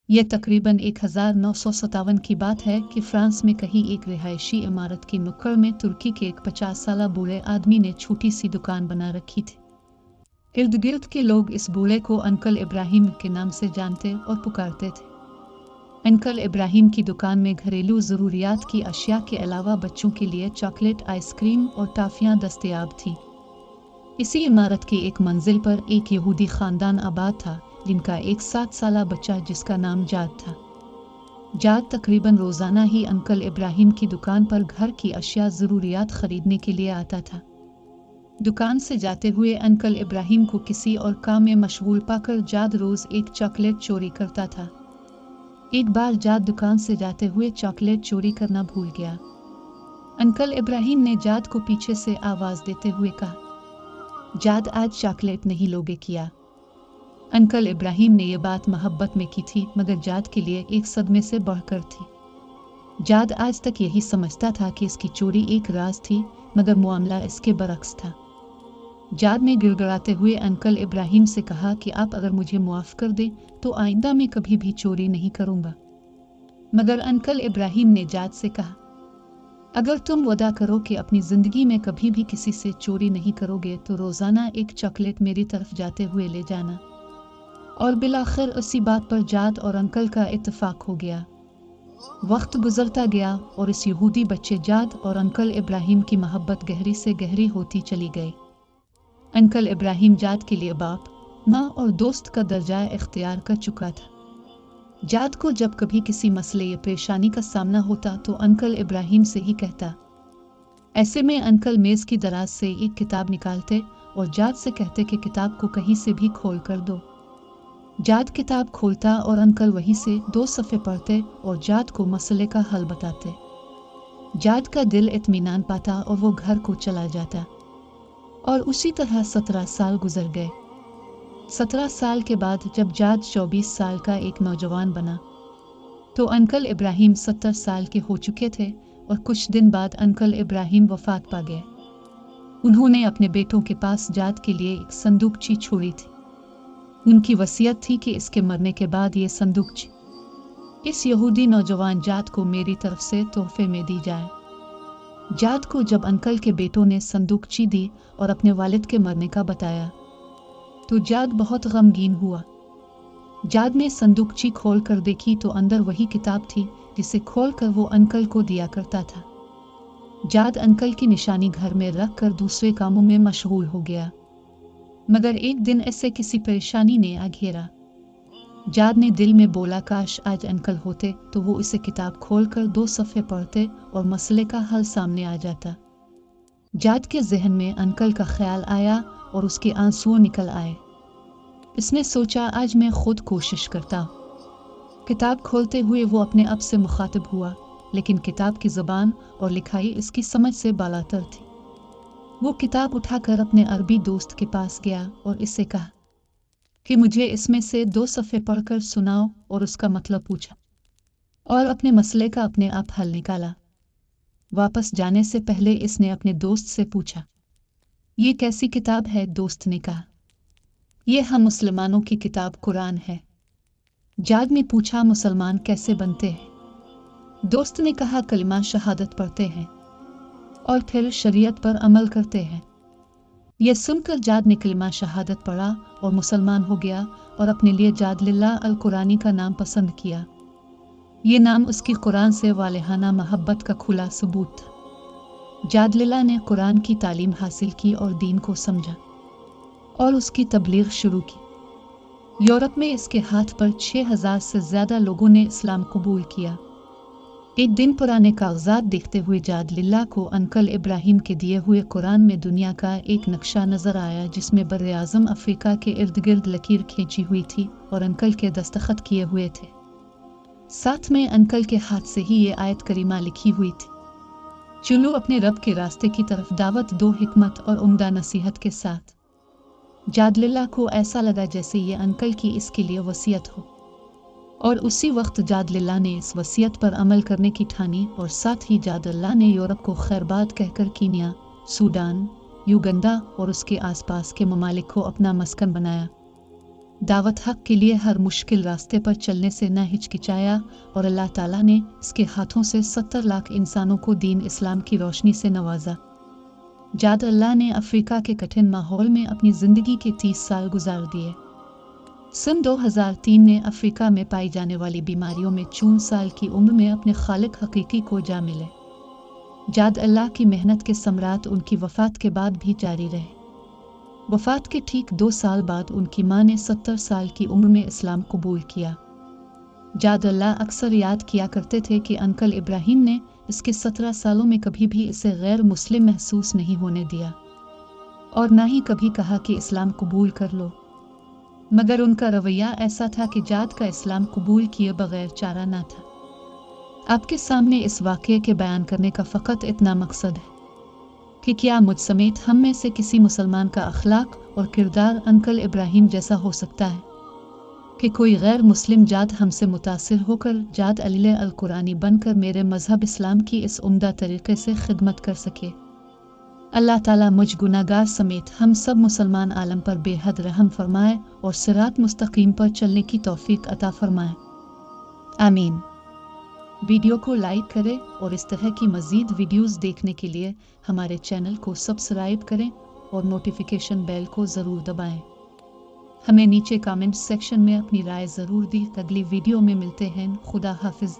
ये तकरीबन 1957 की बात है कि फ्रांस में कहीं एक रिहायशी इमारत की नुक्कड़ में तुर्की के एक 50 साल बूढ़े आदमी ने छोटी सी दुकान बना रखी थी। इर्द गिर्द के लोग इस बूढ़े को अंकल इब्राहिम के नाम से जानते और पुकारते थे। अंकल इब्राहिम की दुकान में घरेलू ज़रूरियात की अशिया के अलावा बच्चों के लिए चॉकलेट, आइसक्रीम और टॉफ़ियाँ दस्तयाब थी। इसी इमारत की एक मंजिल पर एक यहूदी ख़ानदान आबाद था जिनका एक 7 साला बच्चा जिसका नाम जाद था। जाद तकरीबन रोज़ाना ही अंकल इब्राहिम की दुकान पर घर की अशिया ज़रूरियात ख़रीदने के लिए आता था। दुकान से जाते हुए अंकल इब्राहिम को किसी और काम में मशगूल पाकर जाद रोज़ एक चॉकलेट चोरी करता था। एक बार जाद दुकान से जाते हुए चॉकलेट चोरी करना भूल गया। अंकल इब्राहिम ने जाद को पीछे से आवाज़ देते हुए कहा, जाद आज चॉकलेट नहीं लोगे क्या? अंकल इब्राहिम ने यह बात मोहब्बत में की थी मगर जाद के लिए एक सदमे से बढ़कर थी। जाद आज तक यही समझता था कि इसकी चोरी एक राज थी मगर मामला इसके बरक्स था। जाद ने गिड़गिड़ाते हुए अंकल इब्राहिम से कहा कि आप अगर मुझे मुआफ़ कर दें तो आइंदा में कभी भी चोरी नहीं करूँगा। मगर अंकल इब्राहिम ने जाद से कहा, अगर तुम वादा करो कि अपनी ज़िंदगी में कभी भी किसी से चोरी नहीं करोगे तो रोज़ाना एक चॉकलेट मेरी तरफ जाते हुए ले जाना। और बिलाखिर उसी बात पर जाद और अंकल का इत्तेफाक हो गया। वक्त गुजरता गया और इस यहूदी बच्चे जाद और अंकल इब्राहिम की मोहब्बत गहरी से गहरी होती चली गई। अंकल इब्राहिम जाद के लिए बाप, माँ और दोस्त का दर्जा इख्तियार कर चुका था। जाद को जब कभी किसी मसले या परेशानी का सामना होता तो अंकल इब्राहिम से ही कहता। ऐसे में अंकल मेज़ की दराज से एक किताब निकालते और जाद से कहते कि किताब को कहीं से भी खोल कर दो। जाद किताब खोलता और अंकल वहीं से 2 सफ़े पढ़ते और जाद को मसले का हल बताते। जाद का दिल इत्मीनान पाता और वो घर को चला जाता। और उसी तरह 17 साल गुजर गए। 17 साल के बाद जब जाद 24 साल का एक नौजवान बना तो अंकल इब्राहिम 70 साल के हो चुके थे और कुछ दिन बाद अंकल इब्राहिम वफात पा गए। उन्होंने अपने बेटों के पास जाद के लिए एक संदूकची छोड़ी थी। उनकी वसीयत थी कि इसके मरने के बाद ये संदूकची इस यहूदी नौजवान जाद को मेरी तरफ से तोहफे में दी जाए। जाद को जब अंकल के बेटों ने संदूकची दी और अपने वालिद के मरने का बताया तो जाद बहुत गमगीन हुआ। जाद ने संदूकची खोल कर देखी तो अंदर वही किताब थी जिसे खोल कर वो अंकल को दिया करता था। जाद अंकल की निशानी घर में रख कर दूसरे कामों में मशगूल हो गया। मगर एक दिन ऐसे किसी परेशानी ने आ घेरा। जाद ने दिल में बोला, काश आज अंकल होते तो वो इसे किताब खोलकर 2 सफ़े पढ़ते और मसले का हल सामने आ जाता। जाद के जहन में अंकल का ख्याल आया और उसके आंसू निकल आए। इसने सोचा, आज मैं खुद कोशिश करता। किताब खोलते हुए वो अपने आप से मुखातिब हुआ, लेकिन किताब की ज़बान और लिखाई इसकी समझ से बालातर थी। वो किताब उठाकर अपने अरबी दोस्त के पास गया और इससे कहा कि मुझे इसमें से 2 सफ़े पढ़कर सुनाओ और उसका मतलब पूछा और अपने मसले का अपने आप हल निकाला। वापस जाने से पहले इसने अपने दोस्त से पूछा, ये कैसी किताब है? दोस्त ने कहा, ये हम मुसलमानों की किताब कुरान है। जाद ने पूछा, मुसलमान कैसे बनते हैं? दोस्त ने कहा, कलिमा शहादत पढ़ते हैं और फिर शरीयत पर अमल करते हैं। यह सुनकर जाद ने कलिमा शहादत पढ़ा और मुसलमान हो गया और अपने लिए जाद लिल्लाह अल कुरानी का नाम पसंद किया। ये नाम उसकी कुरान से वालिहाना मोहब्बत का खुला सबूत था। जाद लिल्लाह ने कुरान की तालीम हासिल की और दीन को समझा और उसकी तबलीग शुरू की। यूरोप में इसके हाथ पर 6000 से ज़्यादा लोगों ने इस्लाम कबूल किया। एक दिन पुराने कागजात देखते हुए जाद लिल्लाह को अंकल इब्राहिम के दिए हुए कुरान में दुनिया का एक नक्शा नज़र आया जिसमें बर्र-ए-आज़म अफ्रीका के इर्द गिर्द लकीर खींची हुई थी और अंकल के दस्तखत किए हुए थे। साथ में अंकल के हाथ से ही ये आयत करीमा लिखी हुई थी, चलो अपने रब के रास्ते की तरफ दावत दो हिकमत और उम्दा नसीहत के साथ। जाद लिल्लाह को ऐसा लगा जैसे ये अंकल की इसके लिए वसीयत हो और उसी वक्त जाद लिल्लाह ने इस वसीयत पर अमल करने की ठानी और साथ ही जाद लिल्लाह ने यूरोप को खैरबाद कहकर कीनिया, सूडान, युगंडा और उसके आसपास के ममालिक को अपना मस्कन बनाया। दावत हक के लिए हर मुश्किल रास्ते पर चलने से न हिचकिचाया और अल्लाह ताला ने इसके हाथों से 70 लाख इंसानों को दीन इस्लाम की रोशनी से नवाजा। जाद अल्लाह ने अफ्रीका के कठिन माहौल में अपनी ज़िंदगी के 30 साल गुजार दिए। सन 2003 में अफ्रीका में पाई जाने वाली बीमारियों में 54 साल की उम्र में अपने खालिक हकीकी को जा मिले। जाद अल्लाह की मेहनत के समरात उनकी वफ़ात के बाद भी जारी रहे। वफ़ात के ठीक 2 साल बाद उनकी मां ने 70 साल की उम्र में इस्लाम कबूल किया। जाद अल्लाह अक्सर याद किया करते थे कि अंकल इब्राहिम ने इसके 17 सालों में कभी भी इसे गैर मुस्लिम महसूस नहीं होने दिया और ना ही कभी कहा कि इस्लाम कबूल कर लो, मगर उनका रवैया ऐसा था कि जाद का इस्लाम कबूल किए बगैर चारा ना था। आपके सामने इस वाक़ये के बयान करने का फ़कत इतना मकसद है कि क्या मुझ समेत हम में से किसी मुसलमान का अखलाक और किरदार अंकल इब्राहिम जैसा हो सकता है कि कोई गैर मुस्लिम जाद हमसे मुतासिर होकर जाद अलील अल कुरानी बनकर मेरे मज़हब इस्लाम की इस उम्दा तरीक़े से खिदमत कर सके। अल्लाह ताला मुझ गुनाहगार समेत हम सब मुसलमान आलम पर बेहद रहम फरमाए और सिरात मुस्तकीम पर चलने की तौफीक अता फरमाए, आमीन। वीडियो को लाइक करें और इस तरह की मज़ीद वीडियोस देखने के लिए हमारे चैनल को सब्सक्राइब करें और नोटिफिकेशन बेल को ज़रूर दबाएं। हमें नीचे कमेंट सेक्शन में अपनी राय ज़रूर दी। अगली वीडियो में मिलते हैं। खुदा हाफिज़।